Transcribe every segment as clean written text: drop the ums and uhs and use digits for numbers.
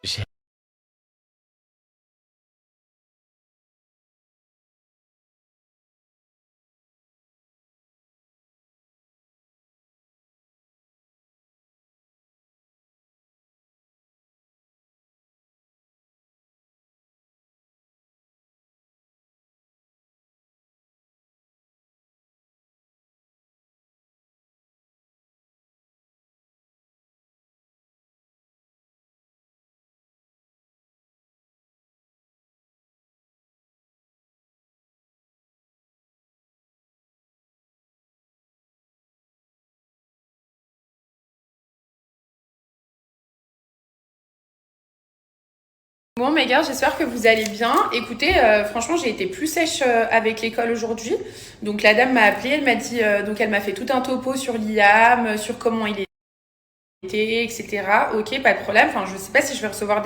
J'ai Bon, mes gars, j'espère que vous allez bien. Écoutez, franchement, j'ai été plus sèche avec l'école aujourd'hui. Donc, la dame m'a appelée, elle m'a dit, donc elle m'a fait tout un topo sur l'IAM, sur comment il était, etc. Ok, pas de problème. Enfin, je sais pas si je vais recevoir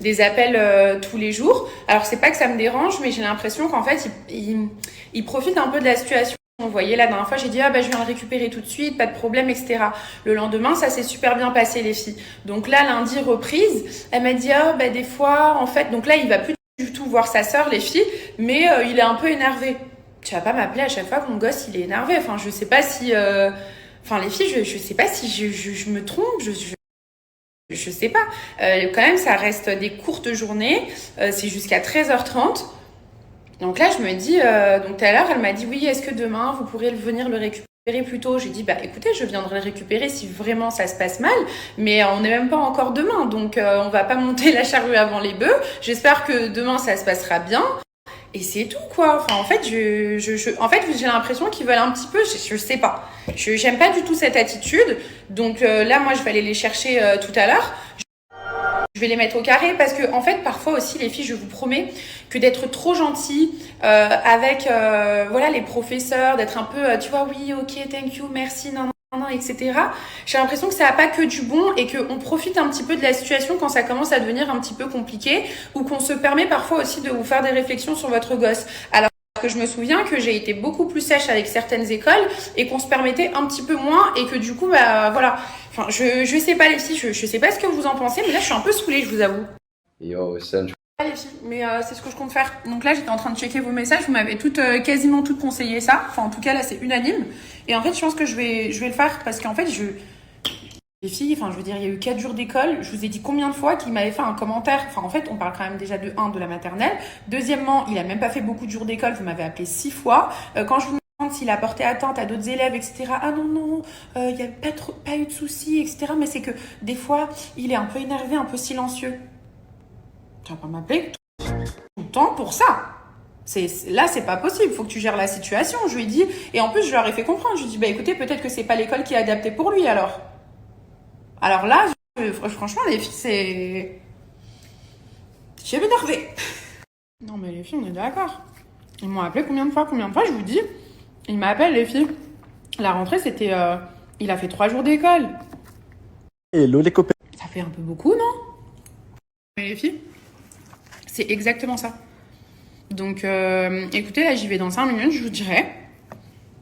des appels tous les jours. Alors, c'est pas que ça me dérange, mais j'ai l'impression qu'en fait, il profite un peu de la situation. Vous voyez, la dernière fois, j'ai dit, ah bah, je viens le récupérer tout de suite, pas de problème, etc. Le lendemain, ça s'est super bien passé, les filles. Donc là, lundi, reprise, elle m'a dit, ah bah, des fois, en fait, donc là, il va plus du tout voir sa sœur, les filles, mais il est un peu énervé. Tu vas pas m'appeler à chaque fois que mon gosse, il est énervé. Enfin, je sais pas si, enfin, les filles, je sais pas si je me trompe, je sais pas. Quand même, ça reste des courtes journées, c'est jusqu'à 13h30. Donc là, je me dis, donc tout à l'heure, elle m'a dit, oui, est-ce que demain, vous pourrez venir le récupérer plus tôt? J'ai dit, bah écoutez, je viendrai le récupérer si vraiment ça se passe mal, mais on n'est même pas encore demain, donc on va pas monter la charrue avant les bœufs. J'espère que demain, ça se passera bien. Et c'est tout, quoi. Enfin, en fait, en fait, j'ai l'impression qu'ils veulent un petit peu, je sais pas. J'aime pas du tout cette attitude. Donc là, moi, je vais aller les chercher tout à l'heure. Je vais les mettre au carré parce que, en fait, parfois aussi, les filles, je vous promets que d'être trop gentil avec voilà, les professeurs, d'être un peu, tu vois, oui, ok, thank you, merci, non, non, non, etc. J'ai l'impression que ça n'a pas que du bon et qu'on profite un petit peu de la situation quand ça commence à devenir un petit peu compliqué ou qu'on se permet parfois aussi de vous faire des réflexions sur votre gosse. Alors que je me souviens que j'ai été beaucoup plus sèche avec certaines écoles et qu'on se permettait un petit peu moins et que du coup, bah voilà. Enfin, je sais pas les filles, je sais pas ce que vous en pensez, mais là je suis un peu saoulée, je vous avoue. Yo, Sam, Ah, les filles, mais c'est ce que je compte faire. Donc là, j'étais en train de checker vos messages, vous m'avez toutes, quasiment toutes conseillé ça. Enfin, en tout cas, là, c'est unanime. Et en fait, je pense que je vais le faire parce qu'en fait, les filles, enfin, je veux dire, il y a eu 4 jours d'école. Je vous ai dit combien de fois qu'il m'avait fait un commentaire. Enfin, en fait, on parle quand même déjà de la maternelle. Deuxièmement, il a même pas fait beaucoup de jours d'école. Vous m'avez appelé 6 fois. Quand je vous demande s'il a porté atteinte à d'autres élèves, etc. Ah non, non, il n'y a pas eu de soucis, etc. Mais c'est que des fois, il est un peu énervé, un peu silencieux. Tu vas pas m'appeler tout le temps pour ça. Là, c'est pas possible. Faut que tu gères la situation. Je lui ai dit, et en plus, je leur ai fait comprendre. Je lui ai dit, bah écoutez, peut-être que c'est pas l'école qui est adaptée pour lui alors. Alors là, franchement, les filles, c'est. J'ai énervé. Non, mais les filles, on est d'accord. Ils m'ont appelé combien de fois? Combien de fois, je vous dis? Ils m'appellent, les filles. La rentrée, c'était. Il a fait 3 jours d'école. Hello les copains. Ça fait un peu beaucoup, non? Mais les filles, c'est exactement ça. Donc, écoutez, là, j'y vais dans 5 minutes, je vous dirai.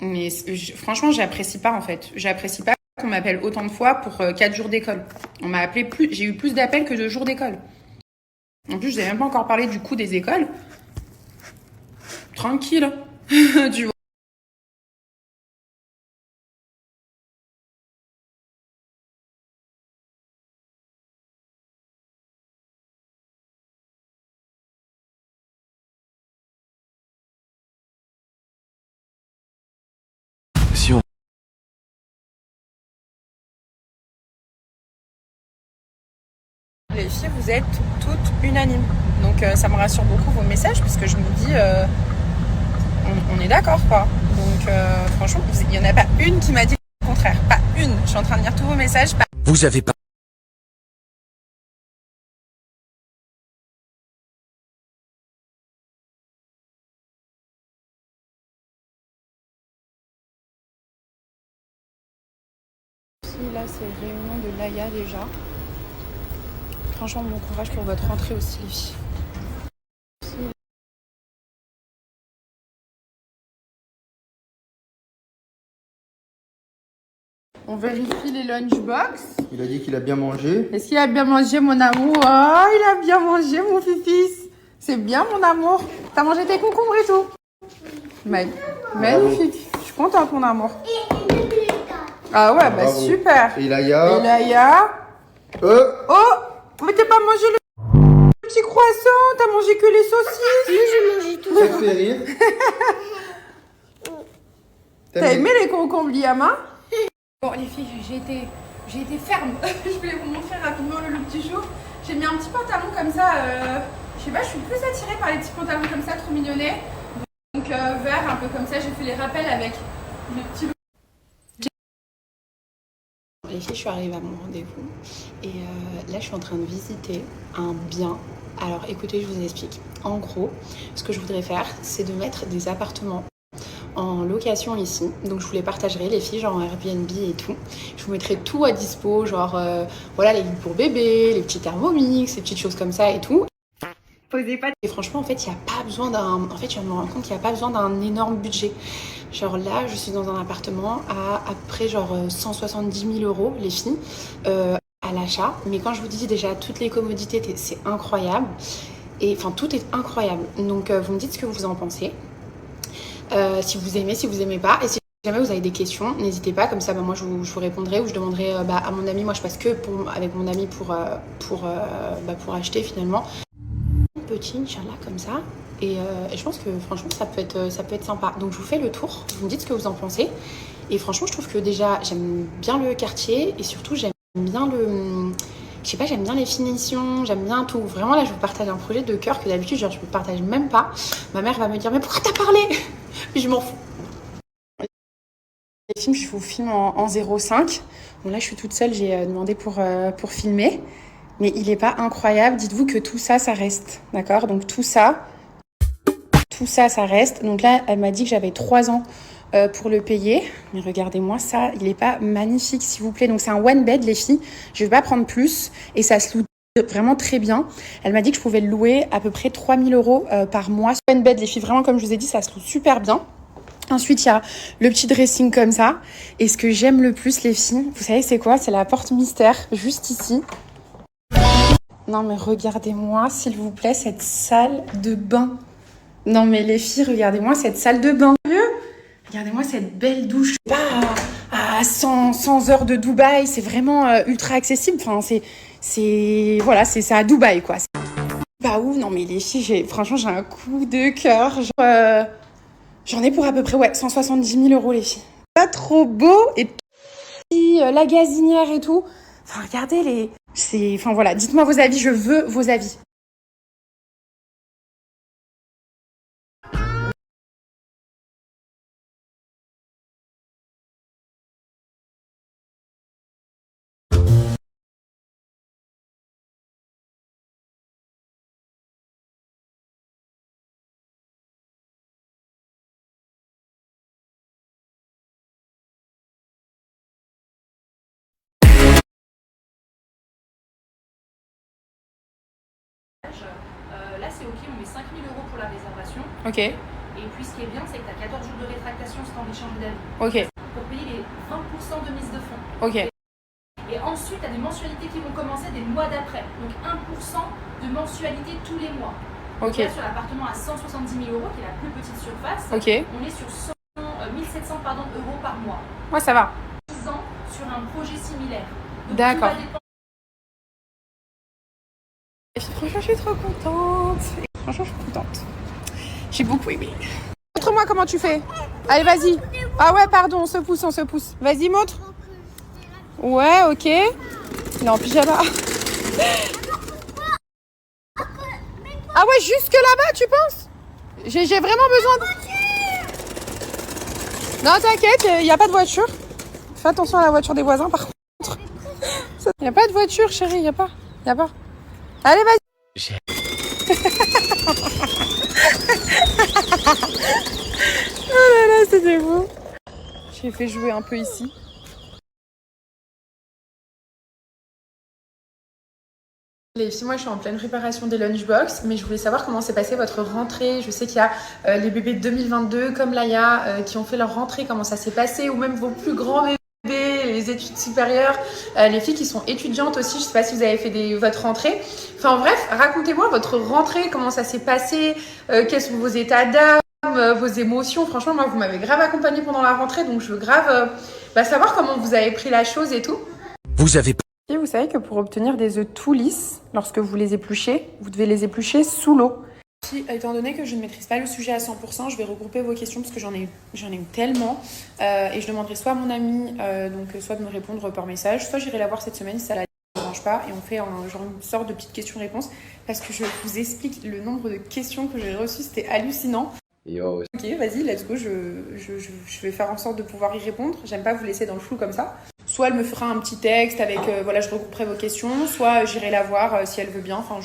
Mais franchement, j'apprécie pas, en fait. J'apprécie pas qu'on m'appelle autant de fois pour 4 jours d'école. On m'a appelé plus. J'ai eu plus d'appels que de jours d'école. En plus, je n'ai même pas encore parlé du coût des écoles. Tranquille. Tu vois. Si on... Les filles, vous êtes toutes unanimes. Donc ça me rassure beaucoup vos messages parce que je me dis, on est d'accord quoi. Donc franchement, il n'y en a pas une qui m'a dit le contraire. Pas une. Je suis en train de lire tous vos messages. Vous avez pas... Si là c'est réunion de l'AIA déjà. Franchement, bon courage pour votre rentrée aussi les filles. On vérifie les lunchbox. Il a dit qu'il a bien mangé. Est-ce qu'il a bien mangé, mon amour? Oh, il a bien mangé, mon fils. C'est bien, mon amour. T'as mangé tes concombres et tout? Magnifique. Je suis contente, mon amour. Ah ouais, bah super. Et Laïa. Et Laïa. Oh, mais t'as pas mangé le petit croissant? T'as mangé que les saucisses? Oui, j'ai mangé tout. Ça te fait rire. T'as aimé les concombres, Liam? Bon, les filles, j'ai été ferme. Je voulais vous montrer rapidement le look du jour. J'ai mis un petit pantalon comme ça. Je sais pas, je suis plus attirée par les petits pantalons comme ça, trop mignonnets. Donc vert, un peu comme ça. J'ai fait les rappels avec le petit look. Les filles, je suis arrivée à mon rendez-vous et là je suis en train de visiter un bien. Alors écoutez, je vous explique. En gros, ce que je voudrais faire, c'est de mettre des appartements en location ici. Donc je vous les partagerai, les filles, genre en Airbnb et tout. Je vous mettrai tout à dispo, genre voilà, les lits pour bébé, les petits Thermomix, ces petites choses comme ça et tout. Posez pas. Et franchement, en fait, il n'y a pas besoin d'un. En fait, je me rends compte qu'il n'y a pas besoin d'un énorme budget. Genre là, je suis dans un appartement à peu près genre 170 000 €, les filles, à l'achat. Mais quand je vous dis déjà toutes les commodités, c'est incroyable. Et enfin, tout est incroyable. Donc, vous me dites ce que vous en pensez. Si vous aimez, si vous aimez pas. Et si jamais vous avez des questions, n'hésitez pas. Comme ça, bah, moi, je vous répondrai ou je demanderai à mon ami. Moi, je passe que avec mon ami pour acheter finalement. Petit, Inch'Allah, comme ça. Et je pense que franchement, ça peut être sympa. Donc, je vous fais le tour. Vous me dites ce que vous en pensez. Et franchement, je trouve que déjà, j'aime bien le quartier. Et surtout, j'aime bien je sais pas, j'aime bien les finitions, j'aime bien tout. Vraiment, là, je vous partage un projet de cœur que d'habitude, genre, je ne partage même pas. Ma mère va me dire, mais pourquoi t'as parlé? Puis je m'en fous. Les films, je vous filme en 0,5. Bon, là, je suis toute seule, j'ai demandé pour filmer. Mais il n'est pas incroyable. Dites-vous que tout ça, ça reste. D'accord? Donc, tout ça, ça reste. Donc là, elle m'a dit que j'avais 3 ans pour le payer. Mais regardez-moi ça, il n'est pas magnifique, s'il vous plaît. Donc, c'est un one bed, les filles. Je ne vais pas prendre plus. Et ça se loue vraiment très bien. Elle m'a dit que je pouvais le louer à peu près 3 000 € par mois. One bed, les filles, vraiment, comme je vous ai dit, ça se loue super bien. Ensuite, il y a le petit dressing comme ça. Et ce que j'aime le plus, les filles, vous savez, c'est quoi? C'est la porte mystère, juste ici. Non, mais regardez-moi, s'il vous plaît, cette salle de bain. Non, mais les filles, regardez-moi cette salle de bain. Regardez-moi cette belle douche. Pas à 100 heures de Dubaï, c'est vraiment ultra accessible. Enfin, voilà, c'est à Dubaï, quoi. Pas où? Non, mais les filles, franchement, j'ai un coup de cœur. J'en ai pour à peu près 170 000 €, les filles. Pas trop beau et la gazinière et tout. Enfin, regardez enfin voilà, dites-moi vos avis, je veux vos avis. Là, c'est OK, on met 5 000 € pour la réservation. Ok, Et puis, ce qui est bien, c'est que tu as 14 jours de rétractation si tu as envie de changer d'avis. ok, Pour payer les 20% de mise de fonds. ok. Et ensuite, tu as des mensualités qui vont commencer des mois d'après. Donc 1% de mensualité tous les mois. Donc Ok, là, sur l'appartement à 170 000 €, qui est la plus petite surface, ok. on est sur 1700 € par mois. Moi, ça va. 10 ans sur un projet similaire. Donc, D'accord. tout va dépendre. Franchement, je suis trop contente. Franchement, je suis contente. J'ai beaucoup aimé. Montre-moi comment tu fais. Allez, vas-y. Ah ouais, pardon, on se pousse. Vas-y, montre. Ouais, ok. Il est en pyjama. Ah ouais, jusque là-bas, tu penses? J'ai vraiment besoin de... Non, t'inquiète, il n'y a pas de voiture. Fais attention à la voiture des voisins, par contre. Il n'y a pas de voiture, chérie, il n'y a pas. Allez, vas-y. Oh là là, c'était beau. J'ai fait jouer un peu ici. Les filles, moi je suis en pleine préparation des lunchbox, mais je voulais savoir comment s'est passée votre rentrée. Je sais qu'il y a les bébés de 2022 comme Laïa qui ont fait leur rentrée, comment ça s'est passé, ou même vos plus grands bébés, les études supérieures, les filles qui sont étudiantes aussi. Je sais pas si vous avez fait votre rentrée. Enfin bref, racontez-moi votre rentrée, comment ça s'est passé, quels sont vos états d'âme, vos émotions. Franchement, moi, vous m'avez grave accompagnée pendant la rentrée, donc je veux grave savoir comment vous avez pris la chose et tout. Vous avez pas... Et vous savez que pour obtenir des œufs tout lisses, lorsque vous les épluchez, vous devez les éplucher sous l'eau. Étant donné que je ne maîtrise pas le sujet à 100%, je vais regrouper vos questions parce que j'en ai eu tellement. Et je demanderai soit à mon amie, soit de me répondre par message, soit j'irai la voir cette semaine si ça la dérange pas. Et on fait une sorte de petite question-réponse parce que je vous explique le nombre de questions que j'ai reçues, c'était hallucinant. Yo. Ok, vas-y, let's go, je vais faire en sorte de pouvoir y répondre. J'aime pas vous laisser dans le flou comme ça. Soit elle me fera un petit texte avec, je regrouperai vos questions, soit j'irai la voir si elle veut bien. Enfin,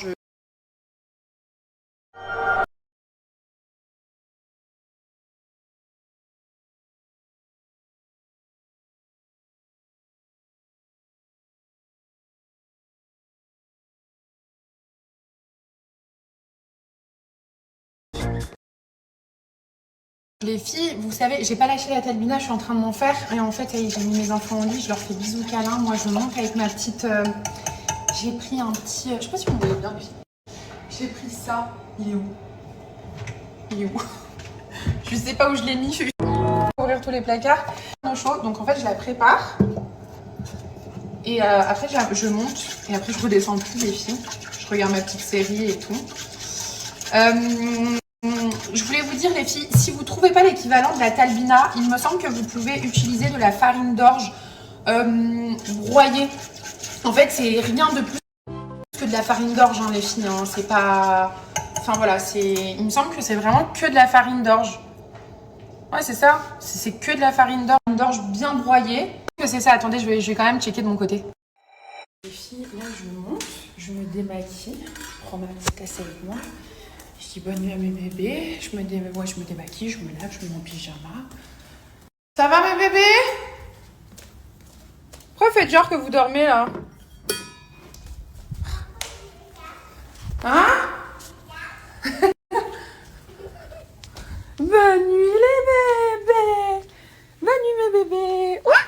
Les filles, vous savez, j'ai pas lâché la talbina, je suis en train de m'en faire. Et en fait, j'ai mis mes enfants au lit, je leur fais bisous câlins. Moi, je monte avec ma petite... J'ai pris un petit... je sais pas si vous voyez bien, les filles. J'ai pris ça. Il est où? Je sais pas où je l'ai mis. Je vais ouvrir tous les placards. Chaud, donc en fait, je la prépare. Et après, je monte. Et après, je redescends plus, les filles. Je regarde ma petite série et tout. Je voulais vous dire, les filles, si vous ne trouvez pas l'équivalent de la talbina, il me semble que vous pouvez utiliser de la farine d'orge broyée. En fait, c'est rien de plus que de la farine d'orge, hein, les filles. Hein. C'est pas... Enfin, voilà, il me semble que c'est vraiment que de la farine d'orge. Ouais, c'est ça. C'est que de la farine d'orge bien broyée. C'est ça. Attendez, je vais quand même checker de mon côté. Les filles, là, je monte, je me démaquille. Je prends ma petite tasse avec moi. Je dis bonne nuit à mes bébés, je me démaquille, je me lave, je mets mon pyjama. Ça va mes bébés? Pourquoi faites genre que vous dormez là? Hein? Bonne nuit les bébés! Bonne nuit mes bébés! Ouais.